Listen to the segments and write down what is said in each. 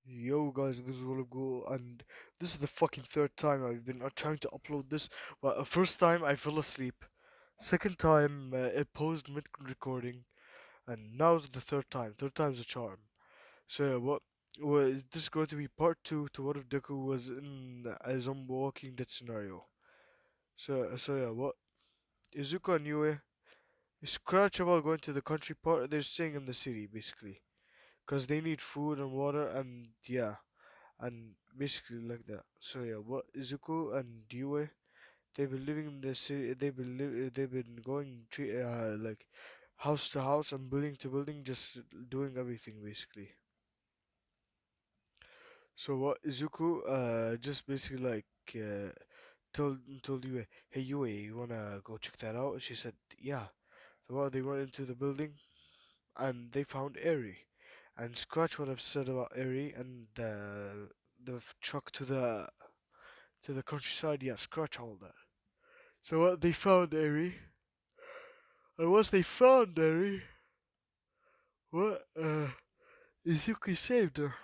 Yo guys, this is Go, and this is the fucking third time I've been trying to upload this. Well, first time I fell asleep, second time it paused mid recording, and now it's the third time. Third time's a charm. So yeah, well, this is going to be part two to what if Deku was in a zombie Walking Dead scenario. So yeah, what Izuku and Yue scratch about going to the country part. They're staying in the city basically, cause they need food and water, and yeah. And basically like that. So yeah, what Izuku and Yue, they've been living in the city. They've been going like house to house and building to building, just doing everything basically. So what Izuku just basically like told Yue, hey Yue, you wanna go check that out? She said yeah. So what they went into the building and they found Eri. And Scratch would have said about Eri and the truck to the countryside, yeah, scratch all that. So what they found, Eri, and once they found Eri, what Izuku saved her.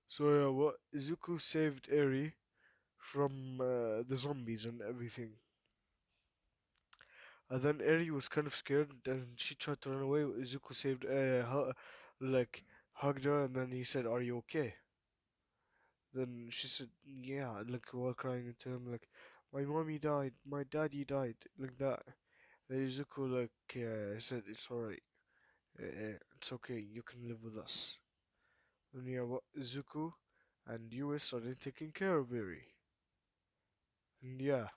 So yeah, what Izuku saved Eri from the zombies and everything. And then Eri was kind of scared, and she tried to run away. Izuku saved, like hugged her, and then he said, "Are you okay?" Then she said, "Yeah," like while crying into him, like, "My mommy died, my daddy died," like that. Then Izuku like said, "It's alright. It's okay, you can live with us." And yeah, what Izuku and Yue started taking care of Eri. And yeah,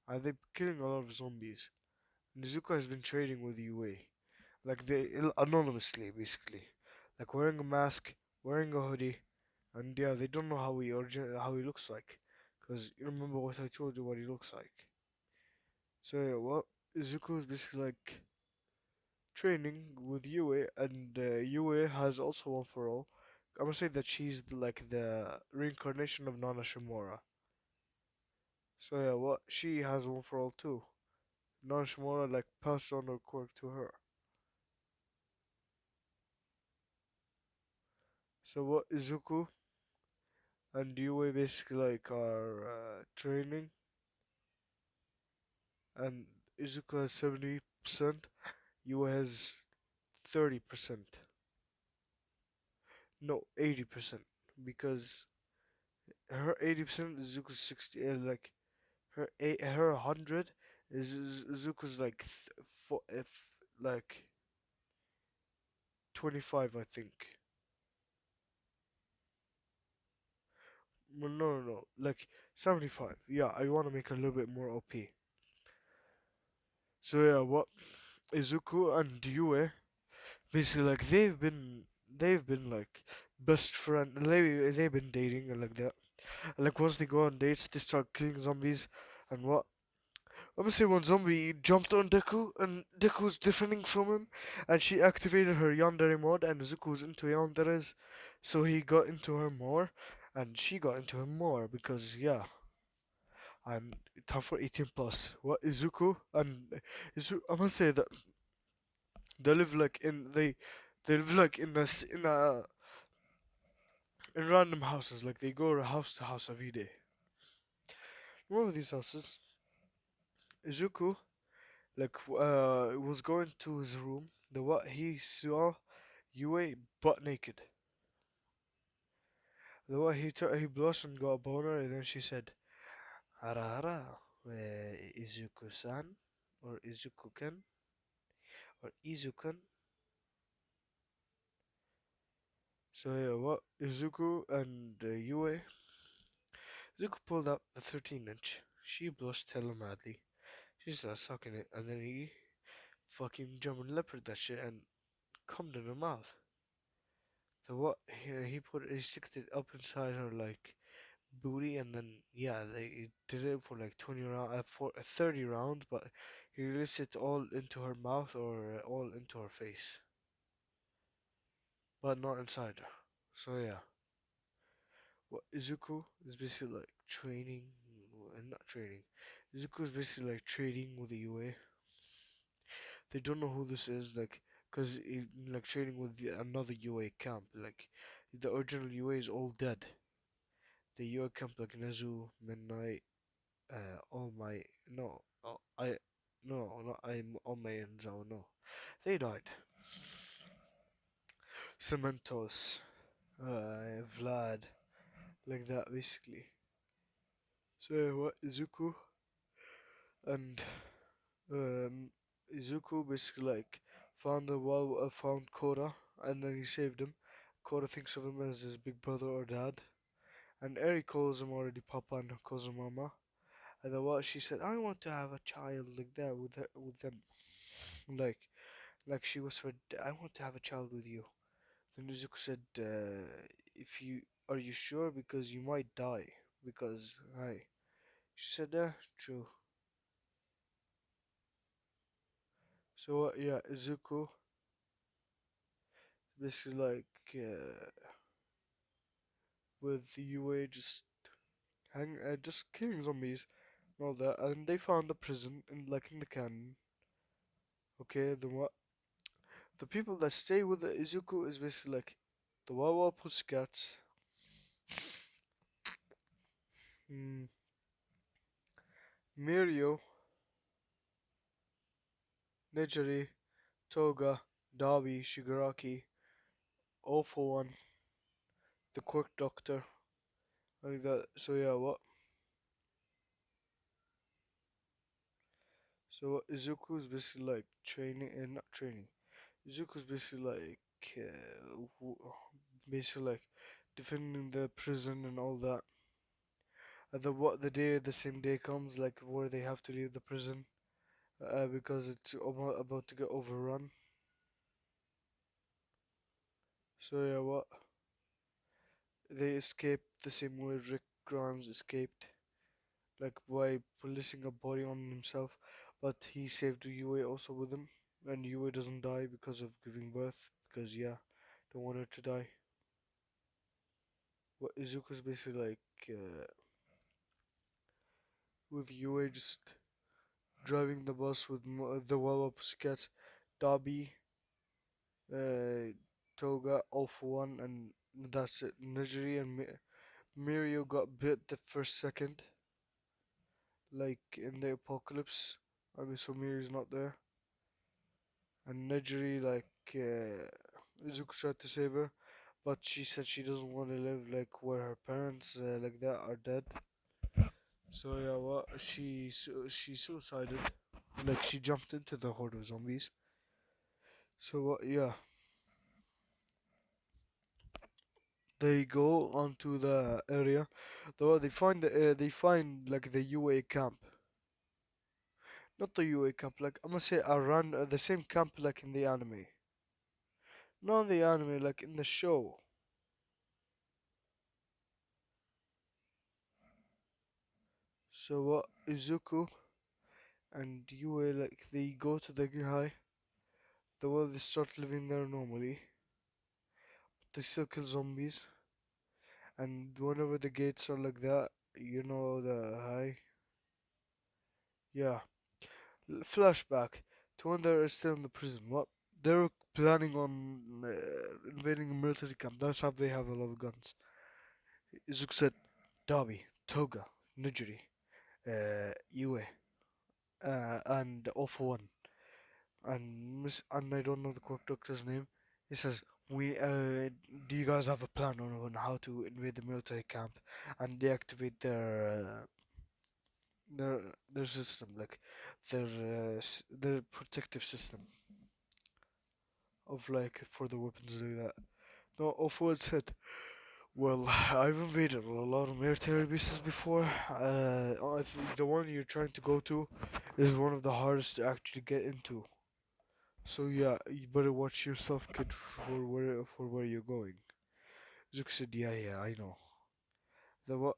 and they're killing a lot of zombies. And Izuku has been trading with Yue. Like they anonymously basically. Like wearing a mask, wearing a hoodie, and yeah, they don't know how he looks like. Cause you remember what I told you what he looks like. So yeah, well Izuku is basically like training with Yue, and Yue has also one for all. I'm gonna say that she's like the reincarnation of Nana Shimura. So yeah, what she has one for all too. Nana Shimura like passed on her quirk to her. So what Izuku and Yue basically like are training, and Izuku has 70%, Yue has 30%. No, 80%, because her 80% is Izuku's 60. Her 100 is Zuko's like like 25, I think. No, no, no, like 75. Yeah, I want to make her a little bit more OP. So yeah, what Izuku and Yue basically like they've been like best friend. They've been dating and like that. And like once they go on dates, they start killing zombies. And what Let me say one zombie jumped on Deku, and Deku was defending from him, and she activated her yandere mode, and Zuko was into yanderes, so he got into her more, and she got into him more, because, yeah, I'm tough for 18 plus. What, Izuku? And I must say that they live like in, they live like in random houses, like they go house to house every day. One of these houses, Izuku like was going to his room. The what he saw Yue butt naked. The what he blushed and got a boner, and then she said, "Hara hara, Izuku-san, or Izuku-ken, or Izuku." So yeah, what Izuku and Yue. Izuku pulled out the 13-inch. She blushed hella madly. She started sucking it, and then he fucking German leopard that shit and cummed in her mouth. So what he sticked it up inside her like booty, and then yeah, they did it for like 20 round, for 30 rounds, but he released it all into her mouth or all into her face, but not inside her. So yeah, what Izuku is basically like training, and not training. Izuku is basically like trading with the UA. They don't know who this is, like, cause like trading with another UA camp, like The original UA is all dead. The UA camp like Nezu, Midnight, All My, no, no, not I'm All My and Zao, no. They died. Cementos, Vlad, like that basically. So yeah, what Izuku and um, Izuku basically like found Kora and then he saved him. Kora thinks of him as his big brother or dad, and Eri calls him already Papa and calls him Mama. And then what she said, I want to have a child like that with them, like she whispered, I want to have a child with you. Then Izuku said, if you are you sure because you might die because hi. She said, true. So yeah, Izuku basically like with the UA just killing zombies and all that, and they found the prison in the canyon. Okay, then what? The people that stay with the Izuku is basically like the Wawa Pussycats, mm, Mirio, Nejiri, Toga, Dabi, Shigaraki, All for One, the Quirk Doctor, like that. So yeah, what? So Izuku's basically like training and not training. Izuku's basically like basically like defending the prison and all that. And the same day comes like where they have to leave the prison because it's about to get overrun. So yeah, what? They escaped the same way Rick Grimes escaped, like by placing a body on himself, but he saved Yue also with him, and Yue doesn't die because of giving birth, because yeah, don't want her to die. What Izuku's basically like with Yue just driving the bus with the Wawa Pussycats, Dabi, uh, Toga, all for one, and that's it. Nejiri and Mirio got bit the first second, like in the apocalypse. I mean, so Mirio's not there. And Nejiri, like, Izuku tried to save her, but she said she doesn't want to live like where her parents, like that, are dead. So yeah, what she suicided, like she jumped into the horde of zombies. So what? Yeah, they go onto the area. Though they find like the UA camp, not the UA camp. Like I'm gonna say around the same camp like in the anime, not in the anime, like in the show. So what? Izuku and UA like they go to the guy. The world they start living there normally. They still kill zombies, and whenever the gates are like that, you know the high. Yeah, flashback to when they're still in the prison. What they're planning on invading a military camp. That's how they have a lot of guns. Izuk said, Dabi, Toga, Nujiri, Yue, and All for One, and I don't know the correct doctor's name. He says, "We do you guys have a plan on how to invade the military camp and deactivate their their system, like their protective system of like for the weapons like that?" No, Offworld said, "Well, I've invaded a lot of military bases before. I think the one you're trying to go to is one of the hardest to actually get into. So yeah, you better watch yourself, kid, for where you're going." Zook said, "Yeah, yeah, I know." The what?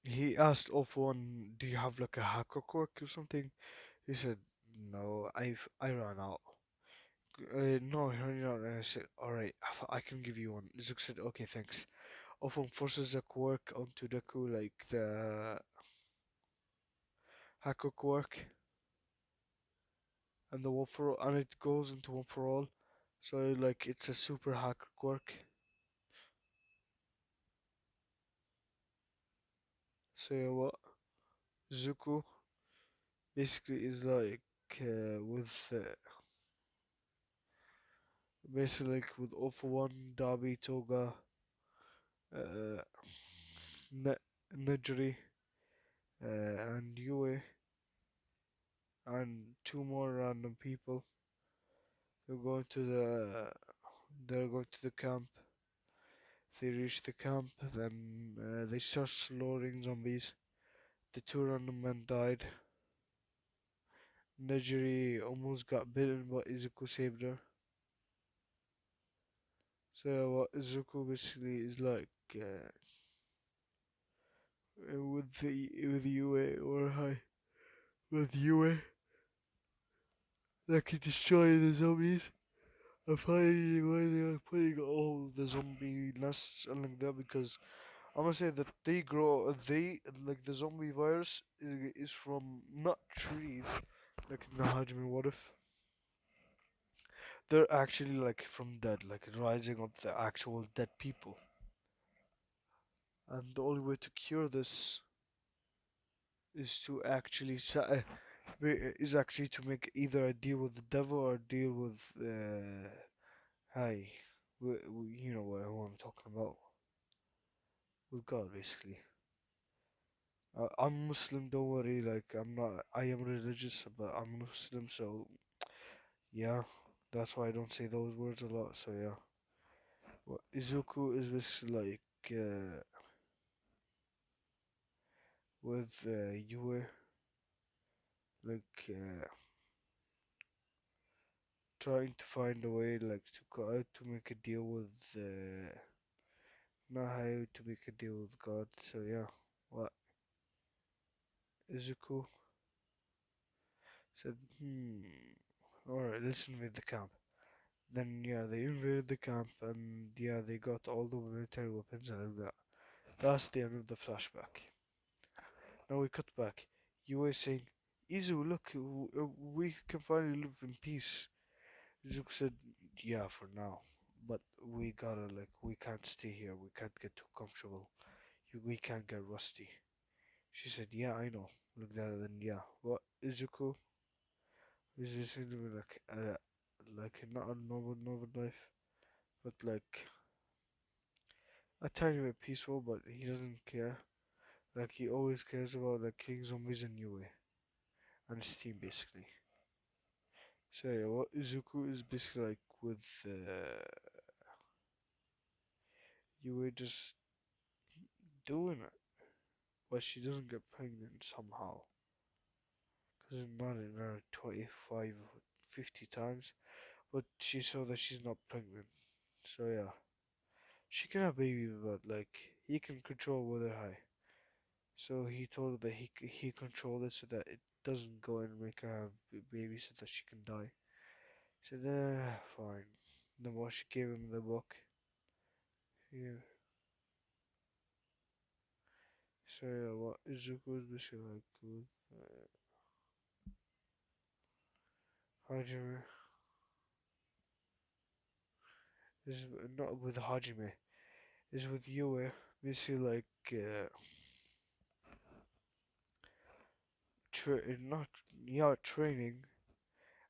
He asked Off One, "Do you have like a hacker quirk or something?" He said, "No, I ran out." No, he ran out, and I said, "All right, I can give you one." Zook said, "Okay, thanks." Off One forces a quirk onto Deku, like the hacker quirk, and the one for all, and it goes into one for all. So like it's a super hacker quirk. So yeah, what Zuko basically is like with basically like with All for One, Darby, Toga, uh, Nejri, and Yue, and two more random people. They're going to the they're going to the camp. They reach the camp, then they start slaughtering zombies. The two random men died. Nejiri almost got bitten, but Izuku saved her. So what Izuku basically is like with Yue or hi with Yue, like he destroy the zombies. And finally, why they are putting all the zombie nests and like that because I'm gonna say that they grow, they like the zombie virus is from not trees, like in the Hajime. What if they're actually like from dead, like rising up the actual dead people? And the only way to cure this is to actually is actually to make either a deal with the devil or a deal with hi, you know what I'm talking about, with God basically. I'm Muslim, don't worry. Like I'm not. I am religious, but I'm Muslim, so yeah. That's why I don't say those words a lot. So yeah. Well, Izuku is basically like with Yue, like trying to find a way, like to go out to make a deal with not how to make a deal with God. So yeah. What Izuku said? All right, let's invade the camp. Then yeah, they invaded the camp and yeah, they got all the military weapons and all that. That's the end of the flashback. Now we cut back. You were saying, Izu, look, we can finally live in peace. Zuko said, yeah, for now. But we gotta, like, we can't stay here. We can't get too comfortable. We can't get rusty. She said, yeah, I know. Look that, then yeah. What, Izuku is basically like not a normal life, but like a tiny bit peaceful, but he doesn't care. Like he always cares about like killing zombies in Yue and his team basically. So yeah, what Izuku is basically like with Yue just doing it, but she doesn't get pregnant somehow. Cause not in her 25, 50 times, but she saw that she's not pregnant. So yeah, she can have baby, but like he can control whether high. So he told her that he controlled it so that it doesn't go and make her have baby so that she can die. He said, fine. Then what she gave him the book. Yeah. So yeah, what Izuku is basically like with Hajime is not with Hajime, is with Yue. Basically like not yeah training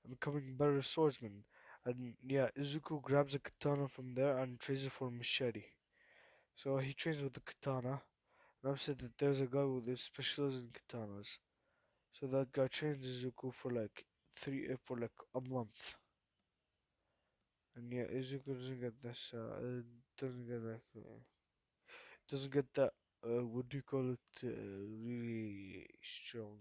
and becoming a better swordsman. And yeah, Izuku grabs a katana from there and trains it for a machete. So he trains with the katana. And I've said that there's a guy who specializes in katanas. So that guy trains Izuku for like for like a month. And yeah, Izuku doesn't get this. Doesn't get like doesn't get that. What do you call it? Really strong.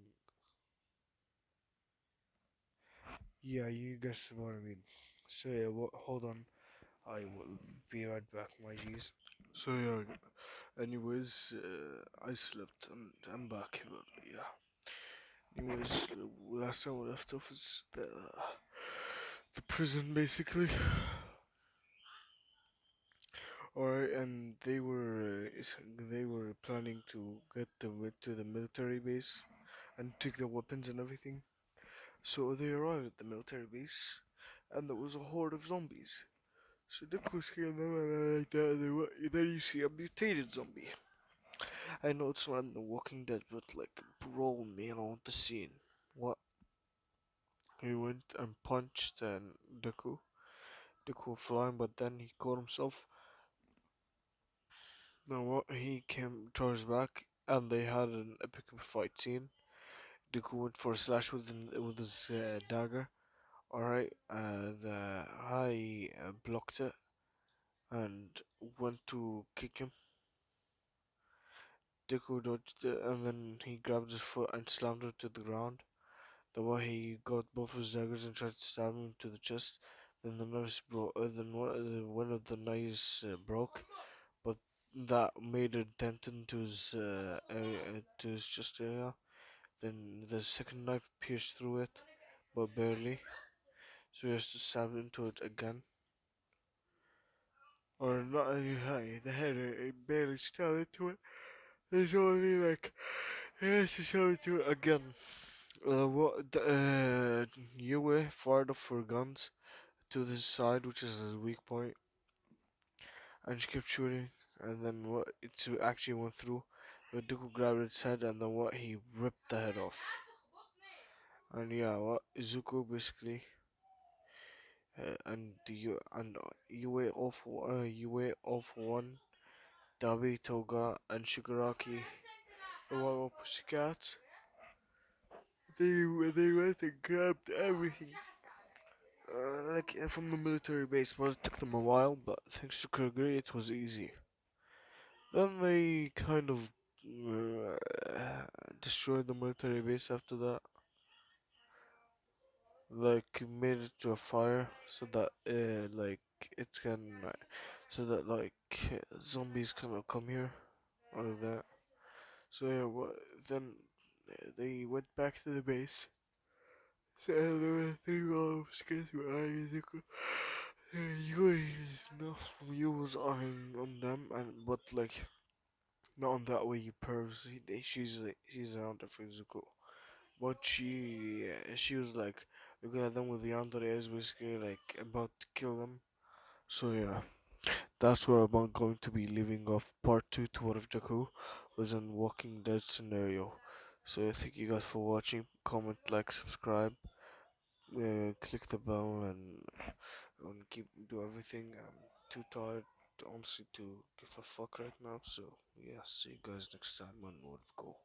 Yeah, you guess what I mean. So yeah, hold on. I will be right back, my G's. So yeah, anyways, I slept and I'm back. But yeah, anyways, last time we left off is the prison basically. Alright, and they were planning to get to the military base and take the weapons and everything. So they arrived at the military base, and there was a horde of zombies. So deku scared them and like that. And then you see a mutated zombie. I know it's not in The Walking Dead, but like, bro, man, on the scene. What? He went and punched Deku. Deku flying, but then he caught himself. Now what? He came charged back, and they had an epic fight scene. Deku went for a slash with his dagger. All right, the High blocked it and went to kick him. Deku dodged it, and then he grabbed his foot and slammed it to the ground. The way he got both of his daggers and tried to stab him to the chest. Then the knives broke. Then one of the knives broke, but that made a dent into his to his chest area. Then the second knife pierced through it, but barely. So he has to stab into it again. Or not really high. The head it barely stabbed into it. There's only like he has to stab into it again. Yue fired off her guns to the side, which is his weak point, and she kept shooting. And then what? It actually went through. But Dooku grabbed its head, and then what? He ripped the head off. And yeah, what? Izuku basically, and Yue of one, Dabi Toga, and Shigaraki, the Wawa Pussycats. They went and grabbed everything. From the military base, but it took them a while. But thanks to Kurguri, it was easy. Then they kind of destroyed the military base after that. Like made it to a fire so that it can so that zombies cannot come here or that. So yeah, then they went back to the base. So there were three wolves guys were eyeing Zuko. You was eyeing on them, and but like not on that way. He pervs. She's around for Zuko. But she was like looking at them with the under eyes, basically like about to kill them. So yeah, that's where I'm going to be leaving off part two to What If Jakku was in Walking Dead scenario. So thank you guys for watching. Comment, like, subscribe, click the bell, and keep do everything. I'm too tired honestly to give a fuck right now. So yeah, see you guys next time on What If Go.